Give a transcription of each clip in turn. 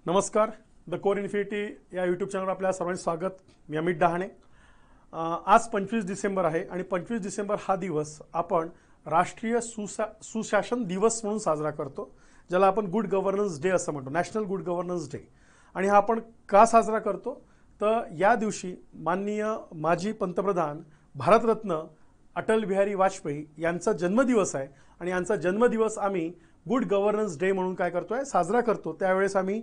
नमस्कार. The core infinity या YouTube चॅनलवर आपल्या सर्वांचे स्वागत. मी अमित डहाणे. आज 25 डिसेंबर आहे आणि 25 डिसेंबर हा दिवस आपण राष्ट्रीय सुशासन दिवस म्हणून साजरा करतो, ज्याला आपण गुड गव्हर्नन्स डे असं म्हणतो, नॅशनल गुड गव्हर्नन्स डे. आणि हा आपण का साजरा करतो तर या दिवशी माननीय माजी पंतप्रधान भारतरत्न अटल बिहारी वाजपेयी यांचा जन्मदिवस आहे आणि यांचा जन्मदिवस आम्ही गुड गव्हर्नन्स डे म्हणून काय करतोय, साजरा करतो. त्यावेळेस आम्ही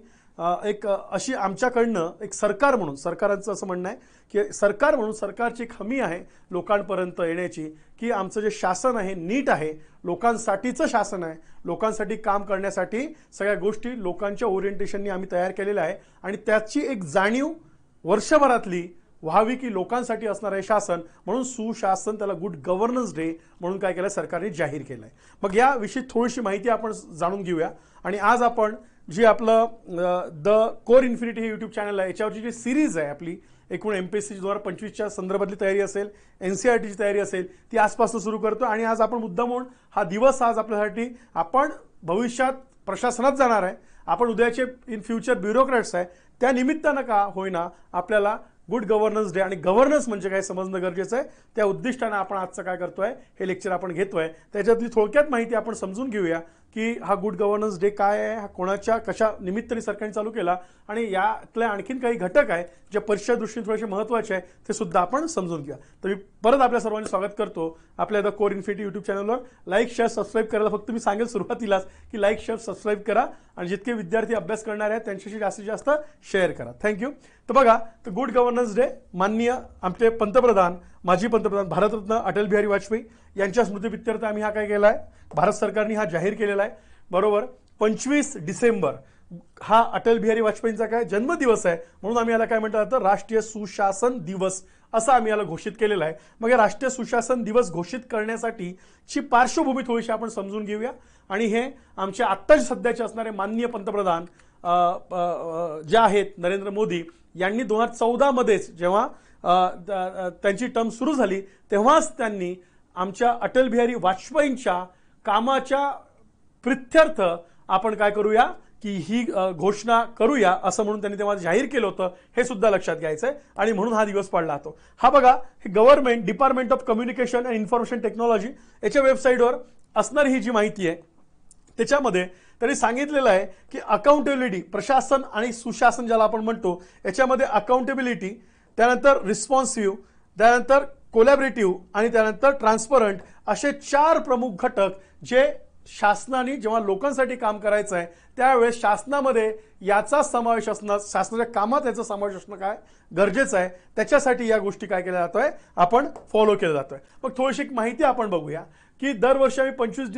एक अशी आमच्याकडनं एक सरकार म्हणून, सरकारांचं असं म्हणणं आहे की सरकार म्हणून सरकारची एक हमी आहे लोकांपर्यंत येण्याची, की आमचं जे शासन आहे नीट आहे, लोकांसाठीचं शासन आहे, लोकांसाठी काम करण्यासाठी सगळ्या गोष्टी लोकांच्या ओरिएंटेशननी आम्ही तयार केलेल्या आहे आणि त्याची एक जाणीव वर्षभरातली व्हावी की लोकांसाठी असणार आहे शासन, म्हणून सुशासन, त्याला गुड गव्हर्नन्स डे म्हणून काय केलं, सरकारने जाहीर केलंय. मग याविषयी थोडीशी माहिती आपण जाणून घेऊया. आणि आज आपण जी आपलं द कोर इन्फिनिटी हे यूट्यूब चॅनल आहे, याच्यावरची जी सिरीज आहे आपली, एकूण MPSC 2025च्या संदर्भातली तयारी असेल, NCERTची तयारी असेल, ती आजपासून सुरू करतो. आणि आज आपण मुद्दाम म्हणून हा दिवस आज आपल्यासाठी, आपण भविष्यात प्रशासनात जाणार आहे, आपण उद्याचे इन फ्युचर ब्युरोक्रॅट्स आहे, त्या निमित्तानं का होईना आपल्याला गुड गव्हर्नन्स डे आणि गव्हर्नन्स म्हणजे काय समजणं गरजेचं आहे. त्या उद्दिष्टानं आपण आजचं काय करतोय, हे लेक्चर आपण घेतोय. त्याच्यातली थोडक्यात माहिती आपण समजून घेऊया की हा गुड गव्हर्नन्स डे काय आहे, हा कोणाच्या कशा निमित्ताने सरकारने चालू केला आणि यातले आणखीन काही घटक आहे जे परीक्षा दृष्टीने थोडेसे महत्त्वाचे आहे, ते सुद्धा आपण समजून घेऊया. तर मी परत आपल्या सर्वांचे स्वागत करतो आपल्या द कोर इन्फिनिटी यूट्यूब चॅनलवर. लाईक शेअर सबस्क्राईब करायला फक्त मी सांगेल सुरुवातीलाच की लाईक शेअर सबस्क्राईब करा आणि जितके विद्यार्थी अभ्यास करणार आहेत त्यांच्याशी जास्तीत जास्त शेअर करा. थँक्यू. तर बघा, तर गुड गव्हर्नन्स डे माननीय आमचे पंतप्रधान, माजी पंतप्रधान भारतरत्न अटल बिहारी वाजपेयी यांच्या स्मृतीप्रित्यर्थ आम्ही हा काय केला आहे, भारत सरकारने हा जाहीर केलेला आहे. बरोबर, 25 डिसेंबर हा अटल बिहारी वाजपेयींचा काय जन्मदिवस आहे, म्हणून आम्ही याला काय म्हणतात तर राष्ट्रीय सुशासन दिवस असं आम्ही याला घोषित केलेलं आहे. मग या राष्ट्रीय सुशासन दिवस घोषित करण्यासाठी ची पार्श्वभूमी थोडीशी आपण समजून घेऊया. आणि हे आमचे आत्ताच सध्याचे असणारे माननीय पंतप्रधान जे आहेत नरेंद्र मोदी यांनी 2014 मध्येच जेव्हा त्यांची टर्म सुरू झाली तेव्हाच त्यांनी आमच्या अटल बिहारी वाजपेयींच्या कामाच्या प्रित्यर्थ आपण काय करूया की ही घोषणा करूया असं म्हणून त्यांनी तेव्हा जाहीर केलं होतं, हे सुद्धा लक्षात घ्यायचंय. आणि म्हणून हा दिवस पडला होता. हा बघा, हे government department of communication and information technology याच्या वेबसाईटवर असणारी ही जी माहिती आहे त्याच्यामध्ये त्यांनी सांगितलेलं आहे की अकाउंटेबिलिटी, प्रशासन आणि सुशासन ज्याला आपण म्हणतो, याच्यामध्ये अकाउंटेबिलिटी, त्यानंतर रिस्पॉन्सिव्ह, त्यानंतर कोलॅबरेटिव्ह आणि त्यानंतर ट्रान्सपरंट असे 4 प्रमुख घटक जे शासनाने जेव्हा लोकांसाठी काम करायचं आहे त्यावेळेस शासनामध्ये याचा समावेश असणं, शासनाच्या कामात याचा समावेश असणं काय गरजेचं आहे, त्याच्यासाठी या गोष्टी काय केल्या जातोय, आपण फॉलो केलं जातोय. मग थोडीशी माहिती आपण बघूया की दरवर्षी आम्ही 25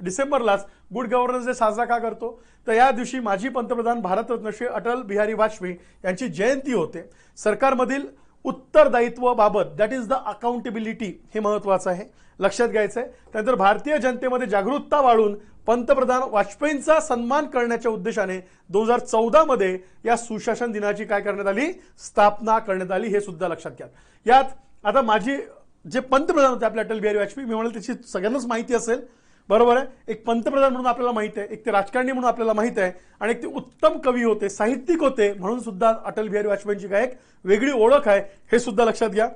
डिसेंबरलाच गुड गव्हर्नन्स डे साजरा का करतो, तर या दिवशी माजी पंतप्रधान भारतरत्न श्री अटल बिहारी वाजपेयी यांची जयंती होते. सरकारमधील उत्तरदायित्वाबाबत, दॅट इज द अकाउंटेबिलिटी, हे महत्वाचं आहे, लक्षात घ्यायचं आहे. त्यानंतर भारतीय जनतेमध्ये जागरूकता वाढून पंतप्रधान वाजपेयींचा सन्मान करण्याच्या उद्देशाने 2014 मध्ये या सुशासन दिनाची काय करण्यात आली, स्थापना करण्यात आली, हे सुद्धा लक्षात घ्या. यात आता माझी जे पंतप्रधान होते आपले अटल बिहारी वाजपेयी, मी म्हणाल त्याची सगळ्यांनाच माहिती असेल, बरोबर आहे. एक पंतप्रधान म्हणून आपल्याला माहिती आहे, एक ते राजकारणी म्हणून आपल्याला माहिती आहे, आणि एक ते उत्तम कवी होते, साहित्यिक होते, म्हणून सुद्धा अटल बिहारी वाजपेयींची काय एक वेगळी ओळख आहे, हे सुद्धा लक्षात घ्या.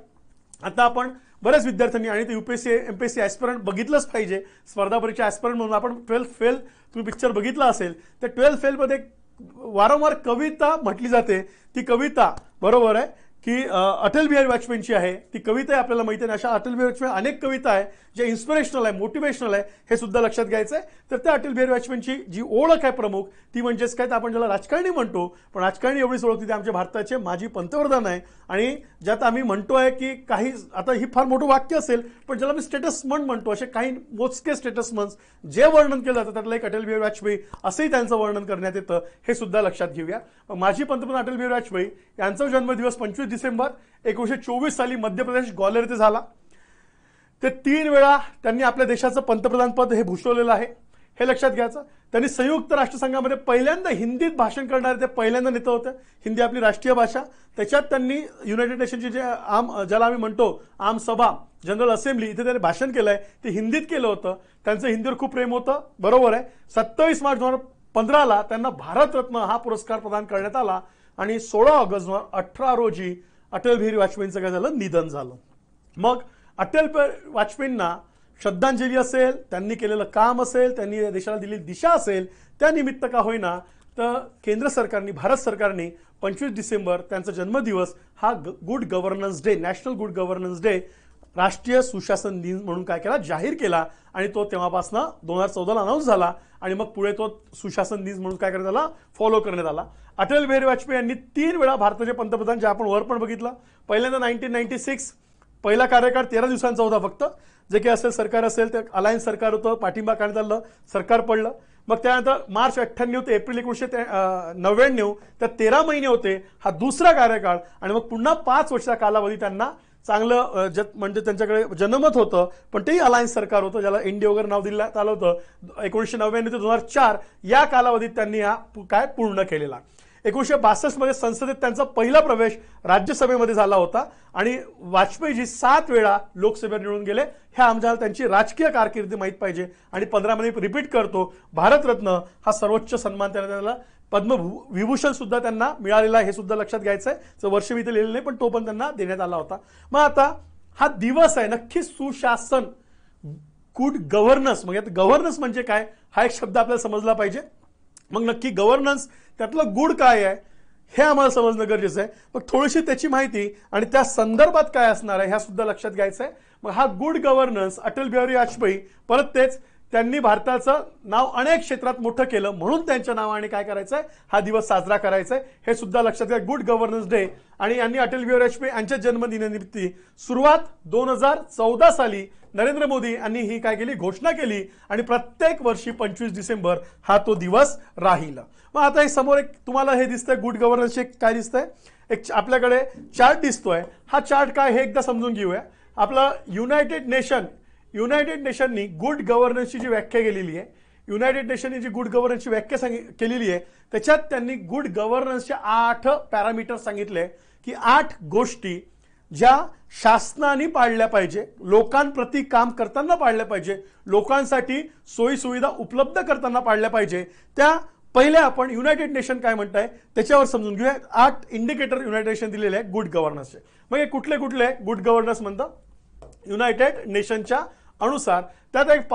आता आपण बऱ्याच विद्यार्थ्यांनी आणि ते UPSC MPSC ॲस्पिरंट बघितलंच पाहिजे, स्पर्धा परीक्षा ॲस्पिरंट म्हणून आपण 12th फेल तुम्ही पिक्चर बघितला असेल, तर 12th फेलमध्ये वारंवार कविता म्हटली जाते. ती कविता बरोबर आहे की अटल बिहारी वाजपेयींची आहे, ती कविता आपल्याला माहिती आहे. अशा अटल बिहारी वाजपेयी अनेक कविता आहे ज्या इन्स्पिरेशनल आहे, मोटिवेशनल आहे, हे सुद्धा लक्षात घ्यायचं आहे. तर त्या अटल बिहारी वाजपेयींची जी ओळख आहे प्रमुख, ती म्हणजेच काय, तर आपण ज्याला राजकारणी म्हणतो, पण राजकारणी एवढीच ओळखते ते आमच्या भारताचे माजी पंतप्रधान आहे. आणि ज्यात आम्ही म्हणतोय की काही, आता ही फार मोठं वाक्य असेल, पण ज्याला मी स्टेटसमन म्हणतो, असे काही मोजके स्टेटसमन्स जे वर्णन केलं जातं त्यातलं एक अटल बिहारी वाजपेयी असंही त्यांचं वर्णन करण्यात येतं, हे सुद्धा लक्षात घेऊया. माजी पंतप्रधान अटल बिहारी वाजपेयी यांचा जन्मदिवस 25 डिसेंबर 1924 साली मध्य प्रदेश ग्वाल्हेर येथे झाला. ते 3 वेळा त्यांनी आपल्या देशाचं पंतप्रधान पद हे भूषवलेलं आहे, हे लक्षात घ्यायचं. त्यांनी संयुक्त राष्ट्रसंघामध्ये पहिल्यांदा हिंदीत भाषण करणारे ते पहिल्यांदा नेते होते. हिंदी आपली राष्ट्रीय भाषा, त्याच्यात त्यांनी युनायटेड नेशनची जे ज्याला आम्ही म्हणतो आम सभा, जनरल असेंब्ली, इथे त्यांनी भाषण केलंय, ते हिंदीत केलं होतं. त्यांचं हिंदीवर खूप प्रेम होतं, बरोबर आहे. 27 मार्च 2015ला त्यांना भारतरत्न हा पुरस्कार प्रदान करण्यात आला आणि 16 ऑगस्ट 2018 रोजी अटल बिहारी वाजपेयींचं काय झालं, निधन झालं. मग अटल वाजपेयींना श्रद्धांजली असेल, त्यांनी केलेलं काम असेल, त्यांनी देशाला दिलेली दिशा असेल, त्या निमित्त का होईना तर केंद्र सरकारने, भारत सरकारने 25 डिसेंबर त्यांचा जन्मदिवस हा good governance day, national good governance day, राष्ट्रीय सुशासन दिन म्हणून काय केला, जाहीर केला. आणि तो तेव्हापासून 2014ला अनाऊन्स झाला आणि मग पुढे तो सुशासन दिन म्हणून काय करण्यात आला, फॉलो करण्यात आला. अटल बिहारी वाजपेयी यांनी 3 वेळा भारताचे पंतप्रधान, जे आपण वर पण बघितलं, पहिल्यांदा 1996 पहिला कार्यकाळ 13 दिवसांचा होता फक्त, जे काही असेल सरकार असेल ते अलायन्स सरकार होतं, पाठिंबा करण्यात आलं, सरकार पडलं. मग त्यानंतर मार्च 98 ते एप्रिल 1999 त्या 13 महिने होते हा दुसरा कार्यकाळ. आणि मग पुन्हा 5 वर्षाचा कालावधी त्यांना चांगलं म्हणजे त्यांच्याकडे जनमत होतं, पण तेही अलायन्स सरकार होतं, ज्याला एनडीए वगैरे नाव दिलं आलं होतं. 1999 ते 2004 या कालावधीत त्यांनी हा काय पूर्ण केलेला. 1962 मध्ये संसदेत त्यांचा पहिला प्रवेश राज्यसभेमध्ये झाला होता आणि वाजपेयीजी 7 वेळा लोकसभेत निवडून गेले. ह्या आम्हाला त्यांची राजकीय कारकिर्दी माहीत पाहिजे. आणि 15 मध्ये रिपीट करतो, भारतरत्न हा सर्वोच्च सन्मान त्यांना, पद्मविभूषण सुद्धा त्यांना मिळालेला, हे सुद्धा लक्षात घ्यायचं आहे. वर्ष मी इथे लिहिलेलं नाही, पण तो पण त्यांना देण्यात आला होता. मग आता हा दिवस आहे नक्की सुशासन, गुड गव्हर्नन्स. मग गव्हर्नन्स म्हणजे काय, हा एक शब्द आपल्याला समजला पाहिजे. मग नक्की गव्हर्नन्स त्यातलं गुड काय आहे हे आम्हाला समजणं गरजेचं आहे. मग थोडीशी त्याची माहिती आणि त्या संदर्भात काय असणार आहे ह्या सुद्धा लक्षात घ्यायचं आहे. मग हा गुड गव्हर्नन्स, अटल बिहारी वाजपेयी, परत तेच त्यांनी भारताचं नाव अनेक क्षेत्रात मोठं केलं म्हणून त्यांच्या नावाने काय करायचं आहे, हा दिवस साजरा करायचा आहे, हे सुद्धा लक्षात घ्या. Good governance day. आणि यांनी अटल बिहारी वाजपेयी यांच्या जन्मदिनानिमित्त सुरुवात 2014 साली नरेंद्र मोदी यांनी ही काय केली, घोषणा केली आणि प्रत्येक वर्षी 25 डिसेंबर हा तो दिवस राहील. मग आता हे समोर एक तुम्हाला हे दिसतंय गुड गव्हर्नन्सचे काय दिसतंय, एक आपल्याकडे चार्ट दिसतोय. हा चार्ट काय हे एकदा समजून घेऊया. आपला युनायटेड नेशननी गुड गव्हर्नन्सची जी व्याख्या केलेली आहे, युनायटेड नेशनने जी गुड गव्हर्नन्सची व्याख्या केलेली आहे त्याच्यात त्यांनी गुड गव्हर्नन्सचे 8 पॅरामीटर सांगितले की 8 गोष्टी ज्या शासनाने पाळल्या पाहिजे, लोकांप्रती काम करताना पाळल्या पाहिजे, लोकांसाठी सोयी सुविधा उपलब्ध करताना पाळल्या पाहिजे. त्या पहिल्या आपण युनायटेड नेशन काय म्हणताय त्याच्यावर समजून घेऊया. 8 इंडिकेटर युनायटेड नेशन दिलेले आहे गुड गव्हर्नन्सचे. मग हे कुठले कुठले गुड गव्हर्नन्स म्हणतात युनायटेड नेशनच्या अनुसार. त्यात एक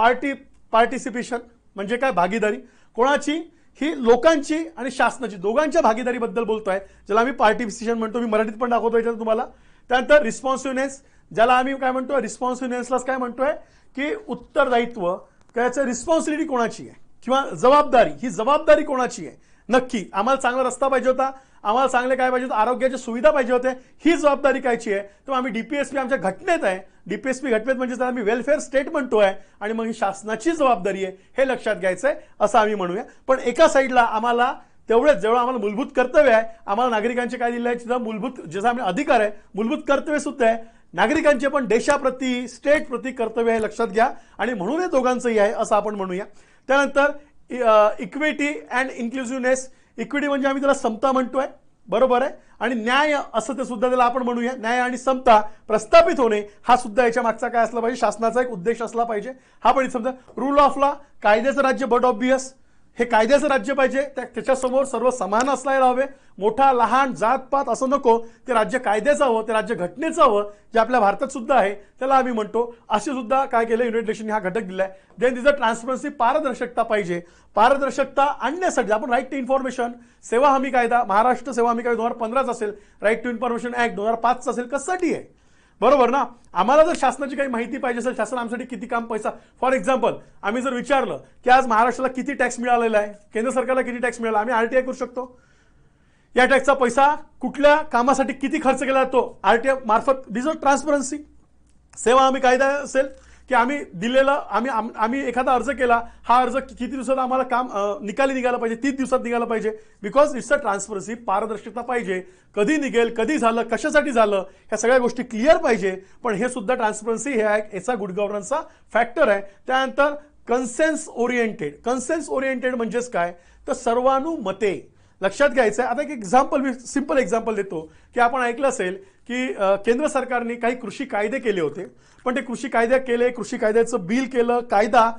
पार्टिसिपेशन म्हणजे काय, भागीदारी. कोणाची, ही लोकांची आणि शासनाची दोघांच्या भागीदारीबद्दल बोलतोय, ज्याला आम्ही पार्टिसिपेशन म्हणतो. मी मराठीत पण दाखवतो याच्यात तुम्हाला. त्यानंतर रिस्पॉन्सिव्हनेस, ज्याला आम्ही काय म्हणतोय, रिस्पॉन्सिव्हनेसलाच काय म्हणतोय की उत्तरदायित्व. त्याचं रिस्पॉन्सिबिलिटी कोणाची आहे किंवा जबाबदारी, ही जबाबदारी कोणाची आहे. नक्की आम्हाला चांगला रस्ता पाहिजे होता, आम्हाला चांगले काय पाहिजे होतं, आरोग्याच्या सुविधा पाहिजे होते, ही जबाबदारी कायची आहे. तर आम्ही डीपीएसपी आमच्या घटनेत आहे, डीपीएसपी घटनेत म्हणजे आम्ही वेलफेअर स्टेट म्हणतोय आणि मग ही शासनाची जबाबदारी आहे, हे लक्षात घ्यायचंय असं आम्ही म्हणूया. पण एका साईडला आम्हाला तेवढेच जेवढं आम्हाला मूलभूत कर्तव्य आहे, आम्हाला नागरिकांचे काय दिले आहे, मूलभूत ज्याचा आम्ही अधिकार आहे, मूलभूत कर्तव्य सुद्धा आहे नागरिकांचे, पण देशाप्रती, स्टेट प्रती कर्तव्य हे लक्षात घ्या. आणि म्हणून हे दोघांचंही आहे असं आपण म्हणूया. त्यानंतर इक्विटी अँड इन्क्लुसिव्हनेस. इक्विटी म्हणजे आम्ही त्याला समता म्हणतोय, बरोबर आहे. आणि न्याय असं ते सुद्धा त्याला आपण म्हणूया. न्याय आणि समता प्रस्थापित होणे हा सुद्धा याच्या मागचा काय असला पाहिजे, शासनाचा एक उद्देश असला पाहिजे. हा पण समजा. रूल ऑफ लॉ, कायद्याचं राज्य, बट ऑब्वियस हे कायद्याचं राज्य पाहिजे, त्याच्यासमोर सर्व समान असायला हवे, मोठा लहान जातपात असं नको, ते राज्य कायद्याचं हवं, ते राज्य घटनेचं हवं, जे आपल्या भारतात सुद्धा आहे त्याला आम्ही म्हणतो. असे सुद्धा काय केलं युनायटेड नेशनने हा घटक दिलाय. देन तिचं ट्रान्सपरन्सी, पारदर्शकता पाहिजे. पारदर्शकता आणण्यासाठी आपण राईट टू इन्फॉर्मेशन, सेवा हमी कायदा, महाराष्ट्र सेवा हमी कायदा 2015 असेल, राईट टू इन्फॉर्मेशन ऍक्ट 2005 असेल, कशासाठी आहे, बरोबर ना. आम्हाला जर शासनाची काही माहिती पाहिजे असेल, शासन आमच्यासाठी किती काम पैसा, फॉर एक्झाम्पल आम्ही जर विचारलं की आज महाराष्ट्राला किती टॅक्स मिळालेला आहे, केंद्र सरकारला किती टॅक्स मिळाला, आम्ही आरटीआय करू शकतो. या टॅक्सचा पैसा कुठल्या कामासाठी किती खर्च केला जातो, आरटीआय मार्फत डिजिटल ट्रान्सपरन्सी. सेवा हमी कायदा असेल की आम्ही दिलेला, आम्ही एखादा अर्ज केला, हा अर्ज किती दिवसात आम्हाला काम निकाली निघाला पाहिजे, 30 दिवसात निघाला पाहिजे, बिकॉज इट्स अ ट्रान्सपरन्सी, पारदर्शकता पाहिजे. कधी निघेल, कधी झालं, कशासाठी झालं, ह्या सगळ्या गोष्टी क्लिअर पाहिजे. पण हे सुद्धा ट्रान्सपरन्सी हे याचा गुड गव्हर्नन्सचा फॅक्टर आहे. त्यानंतर कन्सेन्स ओरिएंटेड म्हणजेच काय, तर सर्वानुमते. लक्षात घ्यायचं आहे. आता एक एक्झाम्पल, मी सिंपल एक्झाम्पल देतो की आपण ऐकलं असेल की केंद्र सरकारने काही कृषी कायदे केले होते, पण ते कृषी कायदे केले, कृषी कायद्याचं बिल केलं, कायदा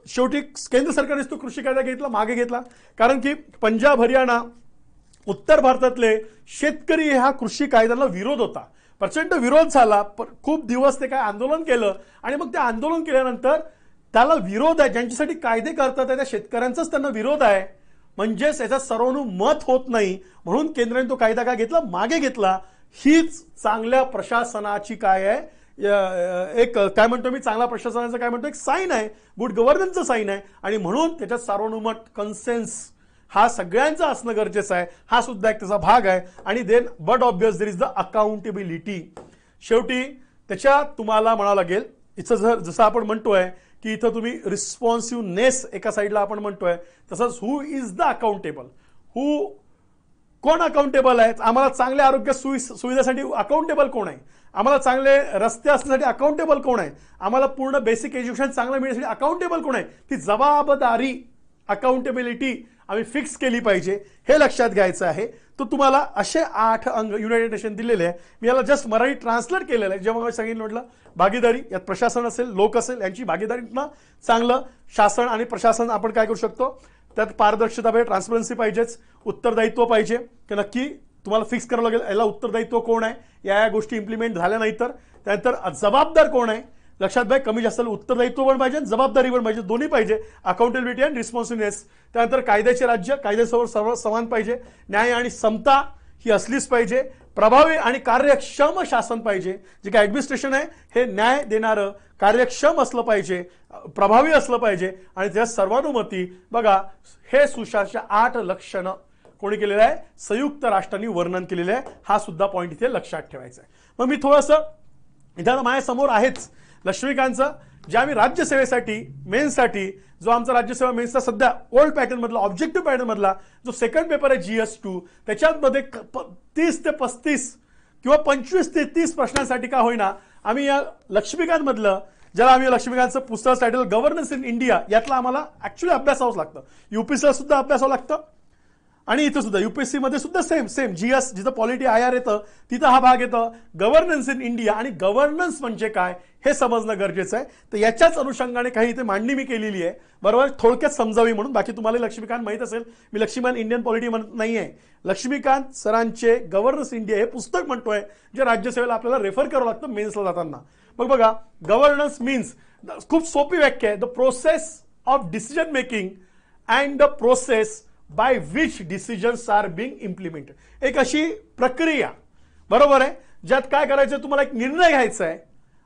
शेवटी केंद्र सरकारनेच तो कृषी कायदा घेतला, मागे घेतला, कारण की पंजाब, हरियाणा, उत्तर भारतातले शेतकरी हा कृषी कायद्याला विरोध होता, प्रचंड विरोध झाला, खूप दिवस ते काय आंदोलन केलं आणि मग ते आंदोलन केल्यानंतर त्याला विरोध आहे, ज्यांच्यासाठी कायदे करतात त्या शेतकऱ्यांचाच त्यांना विरोध आहे, म्हणजेच याचा सर्वानुमत होत नाही, म्हणून केंद्राने तो कायदा काय घेतला, मागे घेतला. हीच चांगल्या प्रशासनाची काय आहे, एक काय म्हणतो मी, चांगल्या प्रशासनाचं काय म्हणतो, एक साईन आहे, गुड गव्हर्नन्सचं साईन आहे. आणि म्हणून त्याच्यात सर्वानुमत कन्सेन्स हा सगळ्यांचा असणं गरजेचं आहे, हा सुद्धा एक त्याचा भाग आहे. आणि then but obvious there is the accountability. शेवटी त्याच्यात तुम्हाला म्हणावं लागेल, इथं जसं आपण म्हणतोय की इथं तुम्ही रिस्पॉन्सिव्हनेस एका साईडला आपण म्हणतोय, तसंच हु इज द अकाउंटेबल, कोण अकाउंटेबल आहे, आम्हाला चांगल्या आरोग्य सुविधेसाठी अकाउंटेबल कोण आहे, आम्हाला चांगले रस्ते असण्यासाठी अकाउंटेबल कोण आहे, आम्हाला पूर्ण बेसिक एज्युकेशन चांगलं मिळण्यासाठी अकाउंटेबल कोण आहे, ती जबाबदारी अकाउंटेबिलिटी आम्ही फिक्स केली पाहिजे, हे लक्षात घ्यायचं आहे. तर तुम्हाला असे 8 अंग युनायटेड नेशन दिलेले आहे. मी याला जस्ट मराठी ट्रान्सलेट केलेलं आहे. जेव्हा मी सांगितलं म्हटलं भागीदारी, यात प्रशासन असेल, लोक असेल, यांची भागीदारीतनं चांगलं शासन आणि प्रशासन आपण काय करू शकतो, त्यात पारदर्शकता पाहिजे, ट्रान्सपरन्सी पाहिजेच, उत्तरदायित्व पाहिजे, की नक्की तुम्हाला फिक्स करावं लागेल याला उत्तरदायित्व कोण आहे, या गोष्टी इम्प्लिमेंट झाल्या नाही तर त्यानंतर जबाबदार कोण आहे, लक्षात घ्या, कमी जास्त उत्तरदायित्व पण पाहिजे, जबाबदारी पण पाहिजे, दोन्ही पाहिजे, अकाउंटेबिलिटी अँड रिस्पॉन्सिबिलिटीनेस. त्यानंतर कायद्याचे राज्य, कायद्यासमोर सर्व समान पाहिजे, न्याय आणि समता ही असलीच पाहिजे, प्रभावी आणि कार्यक्षम शासन पाहिजे, जे काय ऍडमिनिस्ट्रेशन आहे हे न्याय देणारं कार्यक्षम असलं पाहिजे, प्रभावी असलं पाहिजे, आणि त्या सर्वानुमती. बघा, हे सुशासन 8 लक्षणं कोणी केलेलं आहे, संयुक्त राष्ट्रांनी वर्णन केलेलं आहे, हा सुद्धा पॉईंट इथे लक्षात ठेवायचा आहे. मग मी थोडंसं इथं माझ्यासमोर आहेच लक्ष्मीकांतचं, जे आम्ही राज्यसेवेसाठी मेन्ससाठी जो आमचा राज्यसेवा मेन्सचा सध्या ओल्ड पॅटर्न मधला, ऑब्जेक्टिव्ह पॅटर्न मधला जो सेकंड पेपर आहे GS2, त्याच्यामध्ये 30 ते 35 किंवा 25 ते 30 प्रश्नांसाठी का होईना आम्ही या लक्ष्मीकांत मधलं, ज्याला आम्ही लक्ष्मीकांतचं पुस्तक टायटल गव्हर्नन्स इन इंडिया, यातला आम्हाला ऍक्च्युअली अभ्यासावंच लागतं, UPSCला सुद्धा अभ्यासावं लागतं, आणि इथं सुद्धा UPSC मध्ये सुद्धा सेम GS, जिथं पॉलिटी IR येतं तिथं हा भाग येतं, गव्हर्नन्स इन इंडिया. आणि गव्हर्नन्स म्हणजे काय हे समजणं गरजेचं आहे. तर याच्याच अनुषंगाने काही इथे मांडणी मी केलेली आहे, बरोबर, थोडक्यात समजावी म्हणून. बाकी तुम्हाला लक्ष्मीकांत माहित असेल, मी लक्ष्मीकांत इंडियन पॉलिटी म्हणत नाहीये, लक्ष्मीकांत सरांचे गव्हर्नन्स इंडिया हे पुस्तक म्हणतोय, जे राज्यसेवेला आपल्याला रेफर करावं लागतं मेन्सला जाताना. मग बघा, गव्हर्नन्स मीन्स, खूप सोपी व्याख्या आहे, the process of decision making and the process by which decisions are being implemented. एक अशी प्रक्रिया, बरोबर आहे, ज्यात काय करायचं, तुम्हाला एक निर्णय घ्यायचा आहे,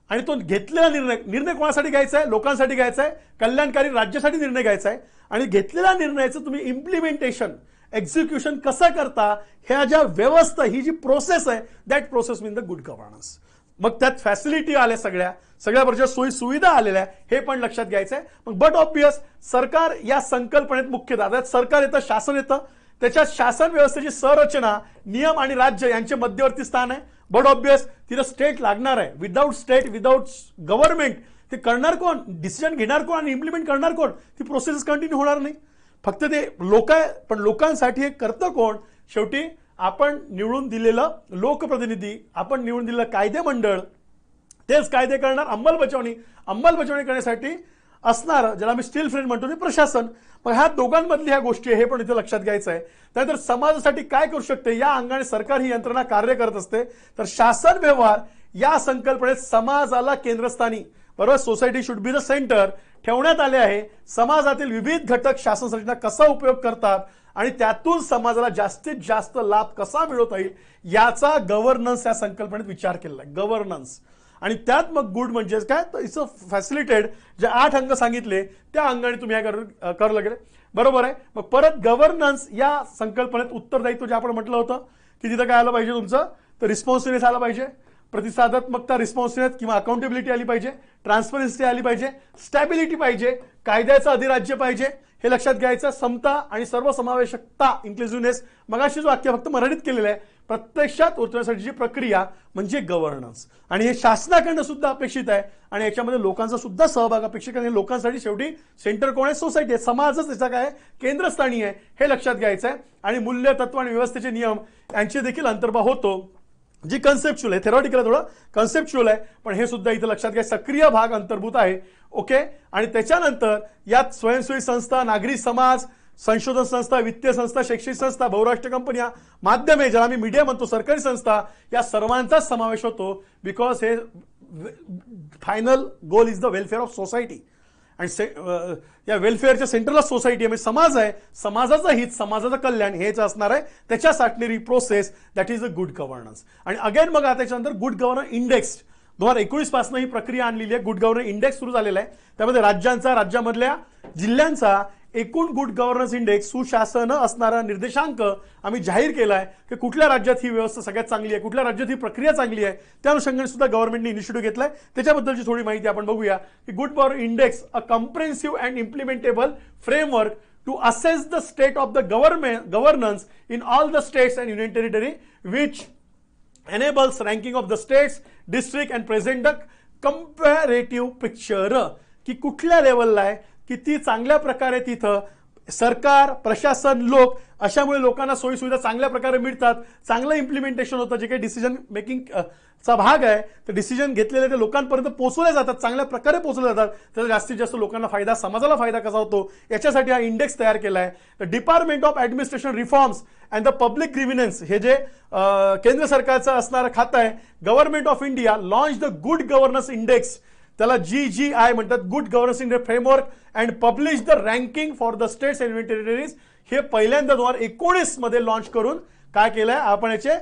आणि तो घेतलेला निर्णय कोणासाठी घ्यायचा आहे, लोकांसाठी घ्यायचा आहे, कल्याणकारी राज्यासाठी निर्णय घ्यायचा आहे, आणि घेतलेल्या निर्णयाचं तुम्ही इम्प्लिमेंटेशन, एक्झिक्युशन कसं करता, ह्या ज्या व्यवस्था, ही जी प्रोसेस आहे, that process mean the good governance. मग त्यात फॅसिलिटी आल्या, सगळ्या प्रकारच्या सोयी सुविधा आलेल्या, हे पण लक्षात घ्यायचं आहे. मग बट ऑब्वियस सरकार या संकल्पनेत मुख्यतः, त्यात सरकार येतं, शासन येतं, त्याच्यात शासन व्यवस्थेची संरचना, नियम आणि राज्य यांचे मध्यवर्ती स्थान आहे. बट ऑब्वियस तिथं स्टेट लागणार आहे. विदाऊट स्टेट, विदाऊट गव्हर्नमेंट ते करणार कोण, डिसिजन घेणार कोण आणि इम्प्लिमेंट करणार कोण, ती प्रोसेस कंटिन्यू होणार नाही. फक्त ते लोक आहे, पण लोकांसाठी हे करतं कोण, शेवटी आपण निवडून दिलेलं लोकप्रतिनिधी, आपण निवडून दिलेलं कायदे मंडळ, तेच कायदे करणार, अंमलबजावणी करण्यासाठी असणार, ज्याला मी स्टील फ्रेम म्हणतो, ते प्रशासन. मग ह्या दोघांमधली ह्या गोष्टी हे पण इथे लक्षात घ्यायचं आहे. त्यानंतर समाजासाठी काय करू शकते, या अंगाने सरकार ही यंत्रणा कार्य करत असते. तर शासन व्यवहार या संकल्पनेत समाजाला केंद्रस्थानी, बरोबर, society should be the centre ठेवण्यात आले आहे. समाजातील विविध घटक शासन संरचना कसा उपयोग करतात आणि त्यातून समाजाला जास्तीत जास्त लाभ कसा मिळवता येईल, याचा गव्हर्नन्स या संकल्पनेत विचार केलेला आहे, गव्हर्नन्स. आणि त्यात मग गुड म्हणजे काय, तर इट्स अ फॅसिलिटेड, जे 8 अंग सांगितले त्या अंगाने तुम्ही हे करावं लागेल, बरोबर आहे. मग परत गव्हर्नन्स या संकल्पनेत उत्तरदायित्व, जे आपण म्हटलं होतं की तिथं काय आलं पाहिजे तुमचं, तर रिस्पॉन्सिबिलिटी आला पाहिजे, प्रतिसादात्मकता, रिस्पॉन्सिबिलिटी किंवा अकाउंटेबिलिटी आली पाहिजे, ट्रान्सपरन्सी आली पाहिजे, स्टॅबिलिटी पाहिजे, कायद्याचं अधिराज्य पाहिजे, हे लक्षात घ्यायचं, समता आणि सर्वसमावेशकता, इन्क्लुझिव्हनेस, मगाशी जो वाक्य फक्त मराठीत केलेलं आहे, प्रत्यक्षात उतरण्यासाठीची प्रक्रिया म्हणजे गव्हर्नन्स. आणि हे शासनाकडनं सुद्धा अपेक्षित आहे, आणि याच्यामध्ये लोकांचा सुद्धा सहभाग अपेक्षित आहे. लोकांसाठी शेवटी सेंटर कोण आहे, सोसायटी आहे, समाजच त्याचा काय केंद्रस्थानी आहे, हे लक्षात घ्यायचं आहे. आणि मूल्य, तत्व आणि व्यवस्थेचे नियम यांचे देखील अंतर्भाव होतो. जी कन्सेप्च्युअल आहे, थेरॉटिकल थोडं कन्सेप्च्युअल आहे, पण हे सुद्धा इथं लक्षात घ्या सक्रिय भाग अंतर्भूत आहे. ओके. आणि त्याच्यानंतर यात स्वयंसेवी संस्था, नागरी समाज, संशोधन संस्था, वित्तीय संस्था, शैक्षणिक संस्था, बहुराष्ट्रीय कंपन्या, माध्यमे ज्याला आम्ही मीडिया म्हणतो, सरकारी संस्था, या सर्वांचाच समावेश होतो. बिकॉज हे final goal is the welfare of society. आणि या वेलफेअरच्या सेंट्रल सोसायटी म्हणजे समाज आहे, समाजाचं हित, समाजाचं कल्याण हेच असणार आहे. त्याच्यासाठी process that is a good governance. आणि अगेन बघा त्याच्यानंतर गुड गव्हर्नन्स इंडेक्स 2019 पासून ही प्रक्रिया आणलेली आहे. गुड गव्हर्नन्स इंडेक्स सुरू झालेला आहे. त्यामध्ये राज्यामधल्या जिल्ह्यांचा एकूण गुड गव्हर्नन्स इंडेक्स, सुशासन असणारा निर्देशांक आम्ही जाहीर केला आहे की कुठल्या राज्यात ही व्यवस्था सगळ्यात चांगली आहे, कुठल्या राज्यात ही प्रक्रिया चांगली आहे. त्या अनुषंगाने सुद्धा गव्हर्नमेंटने इनिशिएटिव्ह घेतलाय. त्याच्याबद्दलची थोडी माहिती आपण बघूया की good governance index a comprehensive and implementable framework to assess the state of the governance in all the states and union territory which enables ranking of the states, district and present a comparative picture. की कुठल्या लेवलला आहे, किती चांगल्या प्रकारे तिथं सरकार, प्रशासन, लोक, अशामुळे लोकांना सोयी सुविधा चांगल्या प्रकारे मिळतात, चांगलं इम्प्लिमेंटेशन होतं. जे काही डिसिजन मेकिंग चा भाग आहे ते डिसिजन घेतलेले ते लोकांपर्यंत पोहोचवले जातात, चांगल्या प्रकारे पोहोचवले जातात. त्याचा जास्तीत जास्त लोकांना फायदा, समाजाला फायदा कसा होतो याच्यासाठी हा इंडेक्स तयार केला आहे. Department of administration reforms and the public grievance हे जे केंद्र सरकारचं असणारं खातं आहे, government of India launch the good governance index, त्याला GGI म्हणतात, good governance index framework, and publish the ranking for the states and union territories. हे पहिल्यांदा 2019 मध्ये लॉन्च करून काय केलंय आपण, याचे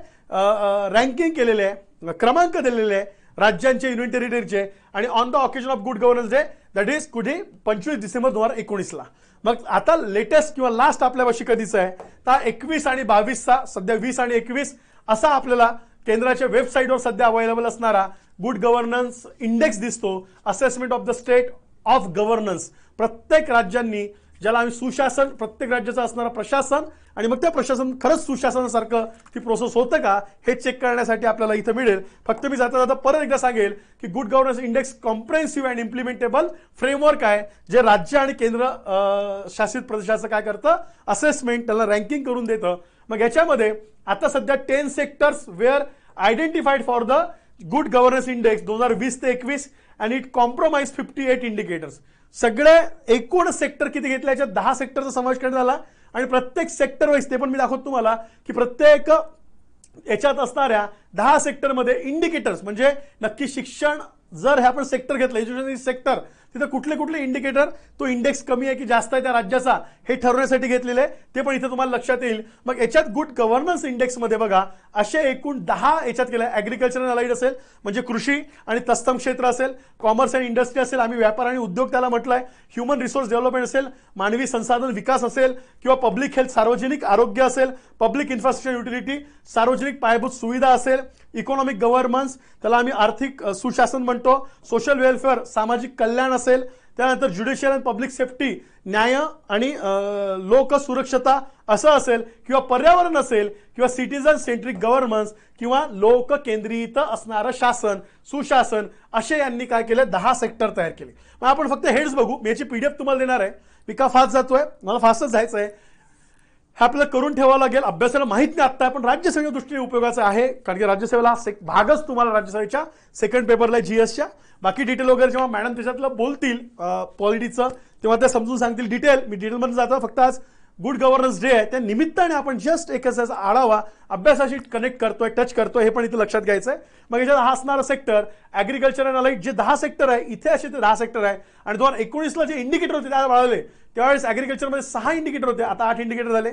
रँकिंग केलेले आहे, क्रमांक दिलेले आहे राज्यांचे, युनियन टेरिटरीचे. आणि on the occasion of good governance day that is कुठे 25 डिसेंबर 2019ला. मग आता लेटेस्ट किंवा लास्ट आपल्यापाशी कधीचा आहे तर 21 आणि 22चा, सध्या 20 आणि 21 असा आपल्याला केंद्राच्या वेबसाईटवर सध्या अवेलेबल असणारा गुड गव्हर्नन्स इंडेक्स दिसतो. Assessment of the state of governance. प्रत्येक राज्यांनी, ज्याला आम्ही सुशासन, प्रत्येक राज्याचं असणारं प्रशासन, आणि मग त्या प्रशासन खरंच सुशासनासारखं ती प्रोसेस होतं का हे चेक करण्यासाठी आपल्याला इथं मिळेल. फक्त मी जाता जाता परत एकदा सांगेल की good governance index comprehensive and implementable framework आहे, जे राज्य आणि केंद्र शासित प्रदेशाचं काय करतं, असेसमेंट, त्याला रँकिंग करून देतं. मग याच्यामध्ये आता सध्या 10 sectors were identified for the good governance index 2020 ते 21 अँड इट कॉम्प्रोमाइज 58 इंडिकेटर्स. सगळे एकूण सेक्टर किती घेतले, याच्यात 10 सेक्टरचा समावेश करण्यात आला. आणि प्रत्येक सेक्टर वाईज ते पण मी दाखवतो तुम्हाला की प्रत्येक याच्यात असणाऱ्या 10 सेक्टरमध्ये इंडिकेटर्स, म्हणजे नक्की शिक्षण जर हे आपण सेक्टर घेतलं, एज्युकेशन सेक्टर, तिथे कुठले कुठले इंडिकेटर, तो इंडेक्स कमी आहे की जास्त आहे त्या राज्याचा, हे ठरवण्यासाठी घेतलेले आहे. ते पण इथे तुम्हाला लक्षात येईल. मग याच्यात गुड गव्हर्नन्स इंडेक्समध्ये बघा असे एकूण 10 याच्यात केलं. ऍग्रिकल्चर अँड अलाइड असेल म्हणजे कृषी आणि तत्सम क्षेत्र असेल, कॉमर्स अँड इंडस्ट्री असेल, आम्ही व्यापार आणि उद्योग त्याला म्हटलंय, ह्युमन रिसोर्स डेव्हलपमेंट असेल, मानवी संसाधन विकास असेल, किंवा पब्लिक हेल्थ, सार्वजनिक आरोग्य असेल, पब्लिक इन्फ्रास्ट्रक्चर युटिलिटी, सार्वजनिक पायाभूत सुविधा असेल, इकॉनॉमिक गव्हर्नन्स त्याला आम्ही आर्थिक सुशासन म्हणतो, सोशल वेलफेअर सामाजिक कल्याण असेल, त्यानंतर ज्युडिशियल अँड पब्लिक सेफ्टी न्याय आणि लोक सुरक्षता असं असेल, किंवा पर्यावरण असेल, किंवा सिटीजन सेंट्रिक गव्हर्नन्स किंवा लोक केंद्रित असणारं शासन सुशासन, असे यांनी काय केलं 10 सेक्टर तयार केले. मग आपण फक्त हेड्स बघू. मी याची PDF तुम्हाला देणार आहे. मी का फास्ट जातोय, मला फास्टच जायचं आहे. हे आपल्याला करून ठेवावं लागेल. अभ्यासाला माहित नाही आत्ता, पण राज्यसेवेच्या दृष्टीने उपयोगाचं आहे, कारण की राज्यसेवेला भागच तुम्हाला राज्यसेवेच्या सेकंड पेपरला GSच्या. बाकी डिटेल वगैरे जेव्हा मॅडम त्याच्यातलं बोलतील पॉलिटिक्सचं तेव्हा ते समजून सांगतील डिटेल. मी डिटेलमध्ये जातो. फक्त आज गुड गव्हर्नन्स डे आहे, त्या निमित्ताने आपण जस्ट एक असा आढावा अभ्यासाशी कनेक्ट करतोय, टच करतोय, हे पण इथे लक्षात घ्यायचं आहे. मग याच्यात हा असणारा सेक्टर ऍग्रिकल्चर अँड अलाइड जे 10 सेक्टर आहे, इथे असे ते 10 सेक्टर आहे. आणि 2019ला जे इंडिकेटर होते त्याला वाढवले. त्यावेळेस ऍग्रिकल्चरमध्ये 6 इंडिकेटर होते, आता 8 इंडिकेटर झाले.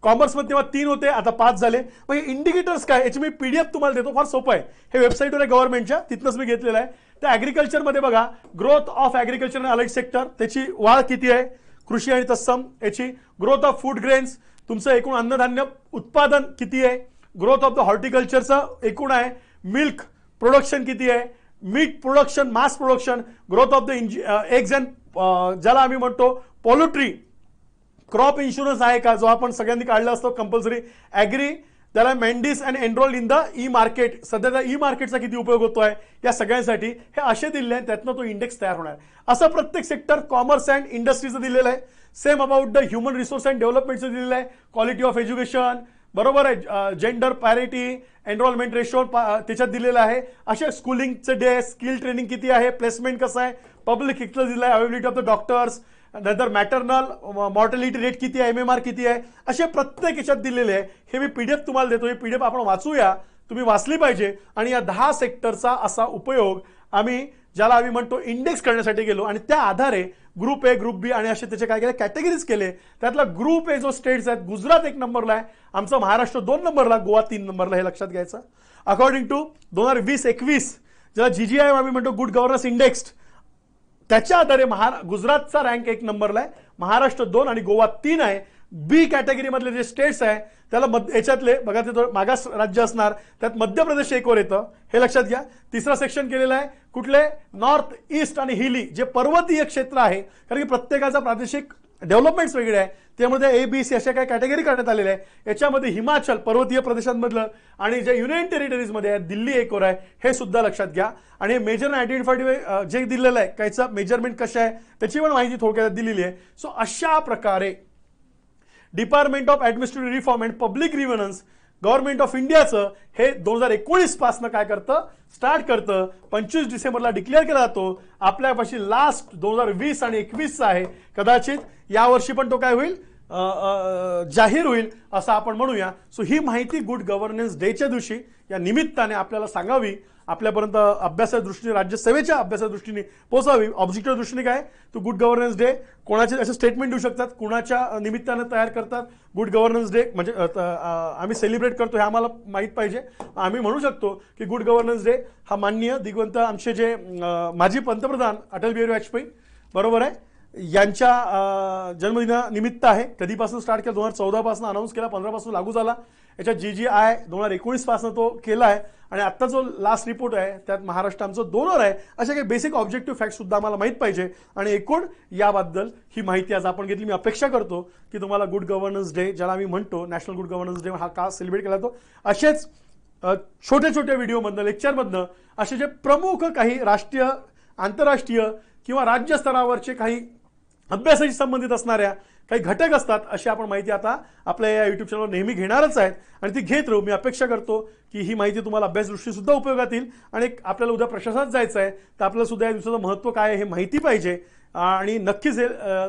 कॉमर्समध्ये तेव्हा 3 होते, आता 5 झाले. मग इंडिकेटर्स काय, याची मी PDF तुम्हाला देतो, फार सोपं आहे. हे वेबसाईटवर आहे गव्हर्नमेंटच्या, तिथनंच मी घेतलेलं आहे. त्या ऍग्रिकल्चरमध्ये बघा growth of agriculture and allied sector, त्याची वाढ किती आहे, कृषी आणि तत्सम याची. ग्रोथ ऑफ फूड ग्रेन्स, तुमचं एकूण अन्नधान्य उत्पादन किती आहे. ग्रोथ ऑफ द हॉर्टिकल्चरचं एकूण आहे. मिल्क प्रोडक्शन किती आहे, meat production, mass production. Growth of the eggs and ज्याला आम्ही म्हणतो पोल्ट्री. क्रॉप इन्शुरन्स आहे का, जो आपण सगळ्यांनी काढला असतो कंपल्सरी. ऍग्री, त्याला Mendis and enrolled in the E market, सध्याचा ई मार्केटचा किती उपयोग होतोय या सगळ्यांसाठी. हे असे दिले आहेत, त्यातनं तो इंडेक्स तयार होणार. असं प्रत्येक सेक्टर. कॉमर्स अँड इंडस्ट्रीचं दिलेलं आहे. Same about the human resource and डेव्हलपमेंटचं दिलेलं आहे. क्वालिटी ऑफ एज्युकेशन, बरोबर आहे, जेंडर पॅरिटी, एनरोलमेंट रेशो त्याच्यात दिलेलं आहे. अशा स्कूलिंगचे डे, स्किल ट्रेनिंग किती आहे, प्लेसमेंट कसं आहे, पब्लिक हेल्थ दिलं आहे, अवेलेबिलिटी ऑफ द डॉक्टर्स, नंतर मॅटर्नल मॉर्टॅलिटी रेट किती आहे, MMR किती आहे, असे प्रत्येक याच्यात दिलेले आहे. हे मी PDF तुम्हाला देतो. ही PDF आपण वाचूया, तुम्ही वाचली पाहिजे. आणि या 10 सेक्टरचा असा उपयोग ज्याला आम्ही म्हणतो इंडेक्स करण्यासाठी गेलो आणि त्या आधारे ग्रुप ए, ग्रुप बी आणि असे त्याचे काय केले, कॅटेगरीज केले. त्यातला ग्रुप ए जो स्टेट्स आहेत, गुजरात 1 नंबरला आहे, आमचा महाराष्ट्र 2 नंबरला, गोवा 3 नंबरला, हे लक्षात घ्यायचं. अकॉर्डिंग टू 2020-21 ज्याला GGI आम्ही म्हणतो गुड गव्हर्नन्स इंडेक्स, त्याच्या आधारे गुजरातचा रँक 1 नंबरला आहे, महाराष्ट्र 2 आणि गोवा 3 आहे. बी कॅटेगरी मधले जे स्टेट्स आहे त्याला याच्यातले बघा ते मागास राज्य असणार, त्यात मध्य प्रदेश 1 वर येतं, हे लक्षात घ्या. तिसरा सेक्शन केलेला आहे कुठले, नॉर्थ ईस्ट आणि हिली जे पर्वतीय क्षेत्र आहे, कारण की प्रत्येकाचा प्रादेशिक डेव्हलपमेंट्स वेगळे आहे, त्यामध्ये ABC अशा काही कॅटेगरी करण्यात आलेल्या आहे. याच्यामध्ये हिमाचल पर्वतीय प्रदेशांमधलं आणि जे युनियन टेरिटरीजमध्ये आहे दिल्ली 1 वर आहे, हे सुद्धा लक्षात घ्या. आणि मेजर आयडेंटिफाईड जे दिलेलं आहे कायचं मेजरमेंट कशा आहे त्याची पण माहिती थोडक्यात दिलेली आहे. सो अशा प्रकारे department of administrative reform and public grievance government of इंडियाचं हे 2019 पासून काय करतं, स्टार्ट करतं. 25 डिसेंबरला डिक्लेअर केला जातो. आपल्यापाशी लास्ट 2020 आणि 21चा आहे. कदाचित यावर्षी पण तो काय होईल, जाहीर होईल असं आपण म्हणूया. सो ही माहिती गुड गव्हर्नन्स डेच्या दिवशी या निमित्ताने आपल्याला सांगावी, आपल्यापर्यंत अभ्यासाच्या दृष्टीने, राज्यसेवेच्या अभ्यासाच्या दृष्टीने पोहोचावी. ऑब्जेक्टिव्ह दृष्टीने काय, तो गुड गव्हर्नन्स डे कोणाचे असे स्टेटमेंट देऊ शकतात, कुणाच्या निमित्तानं तयार करतात. गुड गव्हर्नन्स डे म्हणजे आम्ही सेलिब्रेट करतो हे आम्हाला माहीत पाहिजे. आम्ही म्हणू शकतो की गुड गव्हर्नन्स डे हा माननीय दिग्वंत आमचे जे माजी पंतप्रधान अटल बिहारी वाजपेयी, बरोबर आहे, यांच्या जन्मदिनानिमित्त आहे. कधीपासून स्टार्ट केला, 2014 पासून अनाऊन्स केला, 15 पासून लागू झाला. याच्या GGI 2019 पासून तो केला आहे. आणि आता जो लास्ट रिपोर्ट आहे त्यात महाराष्ट्र आमचं 2 वर आहे. अशा काही बेसिक ऑब्जेक्टिव्ह फॅक्ट सुद्धा आम्हाला माहित पाहिजे. आणि एकूण याबद्दल ही माहिती आज आपण घेतली. मी अपेक्षा करतो की तुम्हाला गुड गव्हर्नन्स डे ज्याला आम्ही म्हणतो नॅशनल गुड गव्हर्नन्स डे हा का सेलिब्रेट केला जातो, असेच छोटे छोटे व्हिडिओमधनं, लेक्चरमधनं असे जे प्रमुख काही राष्ट्रीय, आंतरराष्ट्रीय किंवा राज्य स्तरावरचे काही अभ्यासाशी संबंधित असणाऱ्या काही घटक असतात, अशी आपण माहिती आता आपल्या या युट्यूब चॅनलवर नेहमी घेणारच आहेत आणि ती घेत राहू. मी अपेक्षा करतो की ही माहिती तुम्हाला अभ्यास दृष्टी सुद्धा उपयोगात येईल. आणि आपल्याला उद्या प्रशासनात जायचं आहे तर आपल्याला सुद्धा या दिवसाचं महत्त्व काय आहे हे माहिती पाहिजे. आणि नक्कीच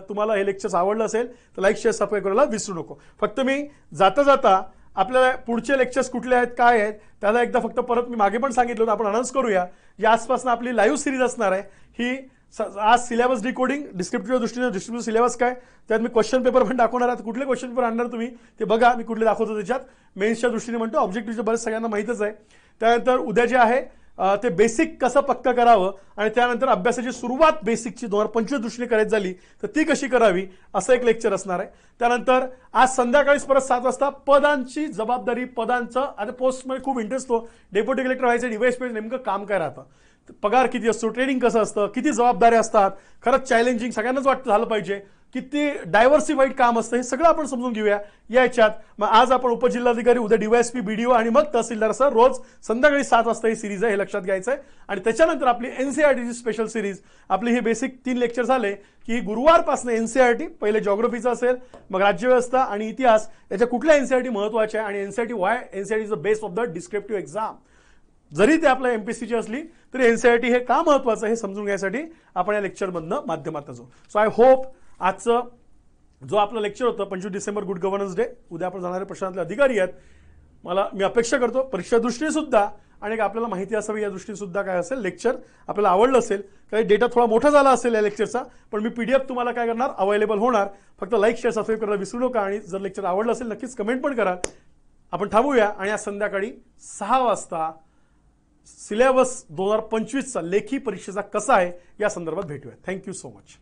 तुम्हाला हे लेक्चर्स आवडलं असेल तर लाईक, शेअर, सबस्क्राईब करायला विसरू नको. फक्त मी जाता जाता आपल्याला पुढचे लेक्चर्स कुठले आहेत, काय आहेत, त्याला एकदा फक्त परत मी मागे पण सांगितलं होतं, आपण अनाऊन्स करूया. या आसपासून आपली लाईव्ह सिरीज असणार आहे. ही आज सिलेबस डिकोडिंग, डिस्क्रिप्टिव्ह दृष्टीने डिस्क्रिप्टिव्ह सिलेबस काय, त्यात मी क्वेश्चन पेपर पण दाखवणार आहे. कुठले क्वेश्चन पेपर आणणार तुम्ही ते बघा, मी कुठले दाखवतो त्याच्यात. मेन्सच्या दृष्टीने म्हणतो, ऑब्जेक्टिव्हचं बरेच सगळ्यांना माहितच आहे. त्यानंतर उद्या जे आहे ते बेसिक कसं पक्का करावं आणि त्यानंतर अभ्यासाची सुरुवात बेसिकची 2025 दृष्टीने करायची झाली तर ती कशी करावी असं एक लेक्चर असणार आहे. त्यानंतर आज संध्याकाळी परत 7 वाजता पदांची जबाबदारी, पदांचं आता पोस्टमध्ये खूप इंटरेस्ट हो, डेप्युटी कलेक्टर व्हायचं, DYSP नेमकं काम काय राहतं, पगार किती असतो, ट्रेनिंग कसं असतं, किती जबाबदाऱ्या असतात, खरंच चॅलेंजिंग सगळ्यांनाच वाटतं झालं पाहिजे, किती डायव्हर्सिफाईड काम असतं, हे सगळं आपण समजून घेऊया याच्यात. मग आज आपण उपजिल्हाधिकारी, उद्या DYSP, BDO आणि मग तहसीलदार असं रोज संध्याकाळी 7 वाजता ही सिरीज आहे, हे लक्षात घ्यायचं आहे. आणि त्याच्यानंतर आपली NCERTची स्पेशल सिरीज, आपली हे बेसिक 3 लेक्चर झाले की गुरुवारपासून NCERT पहिले जॉग्राफीचा असेल, मग राज्यव्यवस्था आणि इतिहास, याच्या कुठल्या NCERT महत्वाच्या आहे आणि NCERT Y NCERT is the base of the descriptive exam. जरी ते आपल्या MPSCची असली तरी NCERT हे का महत्वाचं हे समजून घ्यायसाठी आपण या लेक्चरमधनं माध्यमातून जाऊ. सो आय होप आजचं जो आपलं लेक्चर होतं 25 डिसेंबर गुड गव्हर्नन्स डे, उद्या आपण जाणारे प्रशासनातले अधिकारी आहेत, मी अपेक्षा करतो परीक्षा दृष्टीने सुद्धा आणि आपल्याला माहिती असावी या दृष्टीने सुद्धा काय असेल लेक्चर आपल्याला आवडलं असेल. काही डेटा थोडा मोठा झाला असेल या लेक्चरचा, पण मी PDF तुम्हाला काय करणार अवेलेबल होणार. फक्त लाईक, शेअर, सबस्क्राईब करायला विसरू नका आणि जर लेक्चर आवडलं असेल नक्कीच कमेंट पण करा. आपण थांबूया आणि आज संध्याकाळी 6 वाजता सिलेबस 2025चा लेखी परीक्षेचा कसा आहे या संदर्भात भेटूया. Thank you so much.